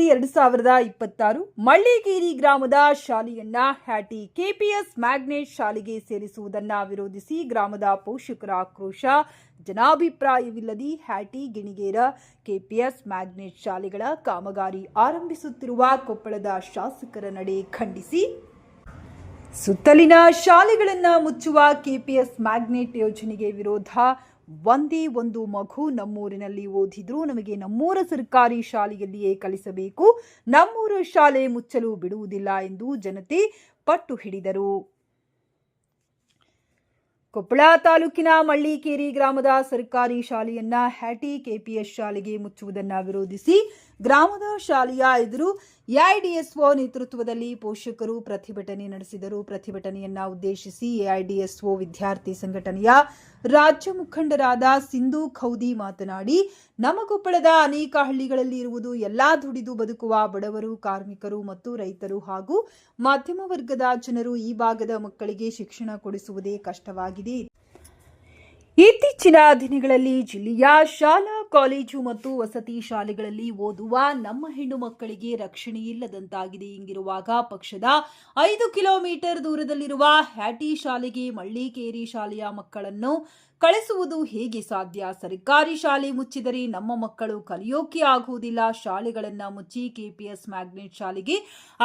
2026 ಮಳ್ಳಿಗೇರಿ ಗ್ರಾಮದ ಶಾಲೆಯನ್ನ Hyati KPS magnet ಶಾಲೆಗೆ ಸೇರಿಸುವುದನ್ನು ವಿರೋಧಿಸಿ ಗ್ರಾಮದ ಪೋಷಕರ ಆಕ್ರೋಶ. ಜನಾಭಿಪ್ರಾಯವಿಲ್ಲದೆ ಹ್ಯಾಟಿ ಗಿಣಿಗೇರ ಕೆಪಿಎಸ್ ಮ್ಯಾಗ್ನೆಟ್ ಶಾಲೆಗಳ ಕಾಮಗಾರಿ ಆರಂಭಿಸುತ್ತಿರುವ ಕೊಪ್ಪಳದ ಶಾಸಕರ ನಡೆ ಖಂಡಿಸಿ ಸುತ್ತಲಿನ ಶಾಲೆಗಳನ್ನು ಮುಚ್ಚುವ ಕೆಪಿಎಸ್ ಮ್ಯಾಗ್ನೆಟ್ ಯೋಜನೆಗೆ ವಿರೋಧ. ಒಂದೇ ಒಂದು ಮಗು ನಮ್ಮೂರಿನಲ್ಲಿ ಓದಿದ್ರು, ನಮಗೆ ನಮ್ಮೂರ ಸರ್ಕಾರಿ ಶಾಲೆಯಲ್ಲಿಯೇ ಕಲಿಸಬೇಕು, ನಮ್ಮೂರ ಶಾಲೆ ಮುಚ್ಚಲು ಬಿಡುವುದಿಲ್ಲ ಎಂದು ಜನತೆ ಪಟ್ಟು ಹಿಡಿದರು. ಕೊಪ್ಪಳ ತಾಲೂಕಿನ ಮಳ್ಳಿಕೇರಿ ಗ್ರಾಮದ ಸರ್ಕಾರಿ ಶಾಲೆಯನ್ನ ಹ್ಯಾಟಿ ಕೆಪಿಎಸ್ ಶಾಲೆಗೆ ಮುಚ್ಚುವುದನ್ನು ವಿರೋಧಿಸಿ ಗ್ರಾಮದ ಶಾಲೆಯ ಎದುರು ಎಐಡಿಎಸ್ಒ ನೇತೃತ್ವದಲ್ಲಿ ಪೋಷಕರು ಪ್ರತಿಭಟನೆ ನಡೆಸಿದರು. ಪ್ರತಿಭಟನೆಯನ್ನ ಉದ್ದೇಶಿಸಿ ಎಐಡಿಎಸ್ಒ ವಿದ್ಯಾರ್ಥಿ ಸಂಘಟನೆಯ ರಾಜ್ಯ ಮುಖಂಡರಾದ ಸಿಂಧು ಖೌದಿ ಮಾತನಾಡಿ, ನಮ್ಮ ಕೊಪ್ಪಳದ ಅನೇಕ ಹಳ್ಳಿಗಳಲ್ಲಿ ಇರುವುದು ಎಲ್ಲಾ ದುಡಿದು ಬದುಕುವ ಬಡವರು, ಕಾರ್ಮಿಕರು ಮತ್ತು ರೈತರು ಹಾಗೂ ಮಧ್ಯಮ ವರ್ಗದ ಜನರು. ಈ ಭಾಗದ ಮಕ್ಕಳಿಗೆ ಶಿಕ್ಷಣ ಕೊಡಿಸುವುದೇ ಕಷ್ಟವಾಗಿದೆ. ಇತ್ತೀಚಿನ ದಿನಗಳಲ್ಲಿ ಜಿಲ್ಲೆಯ ಶಾಲಾ, ಕಾಲೇಜು ಮತ್ತು ವಸತಿ ಶಾಲೆಗಳಲ್ಲಿ ಓದುವ ನಮ್ಮ ಹೆಣ್ಣು ಮಕ್ಕಳಿಗೆ ರಕ್ಷಣೆ ಇಲ್ಲದಂತಾಗಿದೆ. ಹಿಂಗಿರುವಾಗ ಪಕ್ಷದ 5 ಕಿಲೋಮೀಟರ್ ದೂರದಲ್ಲಿರುವ ಹ್ಯಾಟಿ ಶಾಲೆಗೆ ಮಳ್ಳಿಕೇರಿ ಶಾಲೆಯ ಮಕ್ಕಳನ್ನು ಕಳಿಸುವುದು ಹೇಗೆ ಸಾಧ್ಯ? ಸರ್ಕಾರಿ ಶಾಲೆ ಮುಚ್ಚಿದರೆ ನಮ್ಮ ಮಕ್ಕಳು ಕಲಿಯೋಕೆ ಆಗುವುದಿಲ್ಲ. ಶಾಲೆಗಳನ್ನು ಮುಚ್ಚಿ ಕೆಪಿಎಸ್ ಮ್ಯಾಗ್ನೆಟ್ ಶಾಲೆಗೆ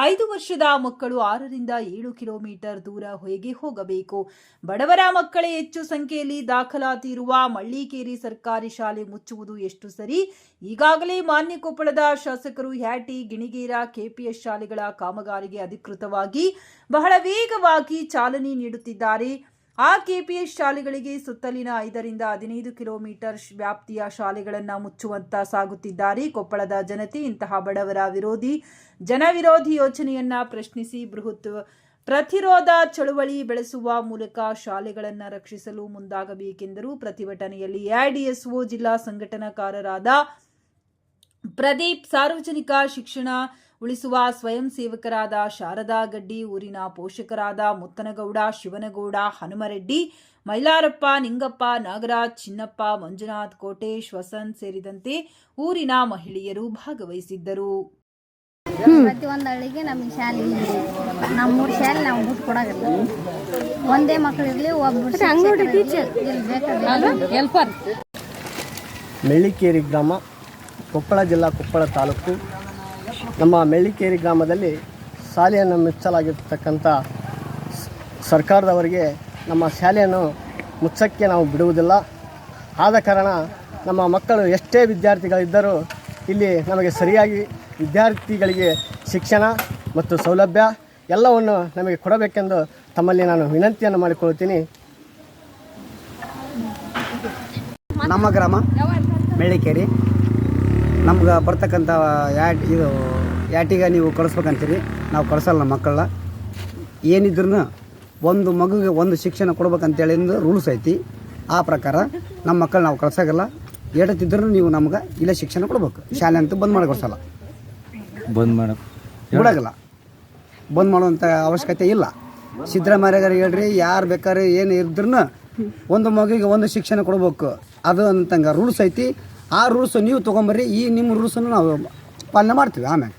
5 ವರ್ಷದ ಮಕ್ಕಳು 6 ರಿಂದ 7 ಕಿಲೋಮೀಟರ್ ದೂರ ಹೇಗೆ ಹೋಗಬೇಕು? ಬಡವರ ಮಕ್ಕಳೇ ಹೆಚ್ಚು ಸಂಖ್ಯೆಯಲ್ಲಿ ದಾಖಲಾತಿ ಇರುವ ಮಳ್ಳಿಕೇರಿ ಸರ್ಕಾರಿ ಶಾಲೆ ಮುಚ್ಚುವುದು ಎಷ್ಟು ಸರಿ? ಈಗಾಗಲೇ ಮಾನ್ಯ ಕೊಪ್ಪಳದ ಶಾಸಕರು ಹ್ಯಾಟಿ ಗಿಣಿಗೇರ ಕೆಪಿಎಸ್ ಶಾಲೆಗಳ ಕಾಮಗಾರಿಗೆ ಅಧಿಕೃತವಾಗಿ ಬಹಳ ವೇಗವಾಗಿ ಚಾಲನೆ ನೀಡುತ್ತಿದ್ದಾರೆ. ಆ ಕೆಪಿಎಸ್ ಶಾಲೆಗಳಿಗೆ ಸುತ್ತಲಿನ 5 ರಿಂದ 15 ಕಿಲೋಮೀಟರ್ ವ್ಯಾಪ್ತಿಯ ಶಾಲೆಗಳನ್ನು ಮುಚ್ಚುವಂತ ಸಾಗುತ್ತಿದ್ದಾರೆ. ಕೊಪ್ಪಳದ ಜನತೆ ಇಂತಹ ಬಡವರ ವಿರೋಧಿ, ಜನವಿರೋಧಿ ಯೋಜನೆಯನ್ನ ಪ್ರಶ್ನಿಸಿ ಬೃಹತ್ ಪ್ರತಿರೋಧ ಚಳುವಳಿ ಬೆಳೆಸುವ ಮೂಲಕ ಶಾಲೆಗಳನ್ನು ರಕ್ಷಿಸಲು ಮುಂದಾಗಬೇಕೆಂದರು. ಪ್ರತಿಭಟನೆಯಲ್ಲಿ ಎಐಡಿಎಸ್ಒ ಜಿಲ್ಲಾ ಸಂಘಟನಾಕಾರರಾದ ಪ್ರದೀಪ್, ಸಾರ್ವಜನಿಕ ಶಿಕ್ಷಣ ಉಳಿಸುವ ಸ್ವಯಂ ಸೇವಕರಾದ ಶಾರದಾ ಗಡ್ಡಿ, ಊರಿನ ಪೋಷಕರಾದ ಮುತ್ತನಗೌಡ, ಶಿವನಗೌಡ, ಹನುಮರೆಡ್ಡಿ, ಮೈಲಾರಪ್ಪ, ನಿಂಗಪ್ಪ, ನಾಗರಾಜ್, ಚಿನ್ನಪ್ಪ, ಮಂಜುನಾಥ್, ಕೋಟೇಶ್, ವಸಂತ್ ಸೇರಿದಂತೆ ಊರಿನ ಮಹಿಳೆಯರು ಭಾಗವಹಿಸಿದ್ದರು. ಪ್ರತಿಯೊಂದು ಹಳ್ಳಿಗೆ ನಮಗೆ ಶಾಲೆ ನಮ್ಮೂರು ಶಾಲೆ ನಾವು ಬಿಟ್ಟು ಕೊಡೋದಿಲ್ಲ. ಒಂದೇ ಮಕ್ಕಳಿರಲಿ, ಒಬ್ಬರು ಮೆಳ್ಳಿಕೇರಿ ಗ್ರಾಮ, ಕೊಪ್ಪಳ ಜಿಲ್ಲಾ, ಕೊಪ್ಪಳ ತಾಲೂಕು. ನಮ್ಮ ಮೆಳ್ಳಿಕೇರಿ ಗ್ರಾಮದಲ್ಲಿ ಶಾಲೆಯನ್ನು ಮುಚ್ಚಲಾಗಿರ್ತಕ್ಕಂಥ ಸರ್ಕಾರದವರಿಗೆ ನಮ್ಮ ಶಾಲೆಯನ್ನು ಮುಚ್ಚಕ್ಕೆ ನಾವು ಬಿಡುವುದಿಲ್ಲ. ಆದ ಕಾರಣ ನಮ್ಮ ಮಕ್ಕಳು ಎಷ್ಟೇ ವಿದ್ಯಾರ್ಥಿಗಳಿದ್ದರೂ ಇಲ್ಲಿ ನಮಗೆ ಸರಿಯಾಗಿ ವಿದ್ಯಾರ್ಥಿಗಳಿಗೆ ಶಿಕ್ಷಣ ಮತ್ತು ಸೌಲಭ್ಯ ಎಲ್ಲವನ್ನು ನಮಗೆ ಕೊಡಬೇಕೆಂದು ತಮ್ಮಲ್ಲಿ ನಾನು ವಿನಂತಿಯನ್ನು ಮಾಡಿಕೊಳ್ಳುತ್ತೀನಿ. ನಮ್ಮ ಗ್ರಾಮ ಮೆಳ್ಳಿಕೇರಿ, ನಮ್ಗೆ ಬರ್ತಕ್ಕಂಥ ಯಾಟಿಗೆ ನೀವು ಕಳಿಸ್ಬೇಕಂತೀರಿ, ನಾವು ಕಳಿಸಲ್ಲ ನಮ್ಮ ಮಕ್ಕಳನ್ನ. ಏನಿದ್ರೂ ಒಂದು ಮಗುಗೆ ಒಂದು ಶಿಕ್ಷಣ ಕೊಡ್ಬೇಕಂತೇಳಿ ರೂಲ್ಸ್ ಐತಿ. ಆ ಪ್ರಕಾರ ನಮ್ಮ ಮಕ್ಕಳು ನಾವು ಕಳ್ಸೋಲ್ಲ. ಎಡತಿದ್ರು ನೀವು ನಮ್ಗೆ ಇಲ್ಲೇ ಶಿಕ್ಷಣ ಕೊಡ್ಬೇಕು. ಶಾಲೆ ಅಂತೂ ಬಂದ್ ಮಾಡಿ ಕೊಡ್ಸಲ್ಲ, ಬಿಡೋಲ್ಲ. ಬಂದ್ ಮಾಡುವಂಥ ಅವಶ್ಯಕತೆ ಇಲ್ಲ. ಸಿದ್ದರಾಮಯ್ಯಗಾರಿಗೆ ಹೇಳ್ರಿ, ಯಾರು ಬೇಕಾದ್ರೆ ಏನು ಇದ್ರೂ ಒಂದು ಮಗುಗೆ ಒಂದು ಶಿಕ್ಷಣ ಕೊಡ್ಬೇಕು, ಅದು ಅಂತಂಗೆ ರೂಲ್ಸ್ ಐತಿ. ಆ ರೂಲ್ಸ್ ನೀವು ತೊಗೊಂಬರ್ರಿ, ಈ ನಿಮ್ಮ ರೂಲ್ಸನ್ನು ನಾವು ಪಾಲನೆ ಮಾಡ್ತೀವಿ. ಆಮೇಲೆ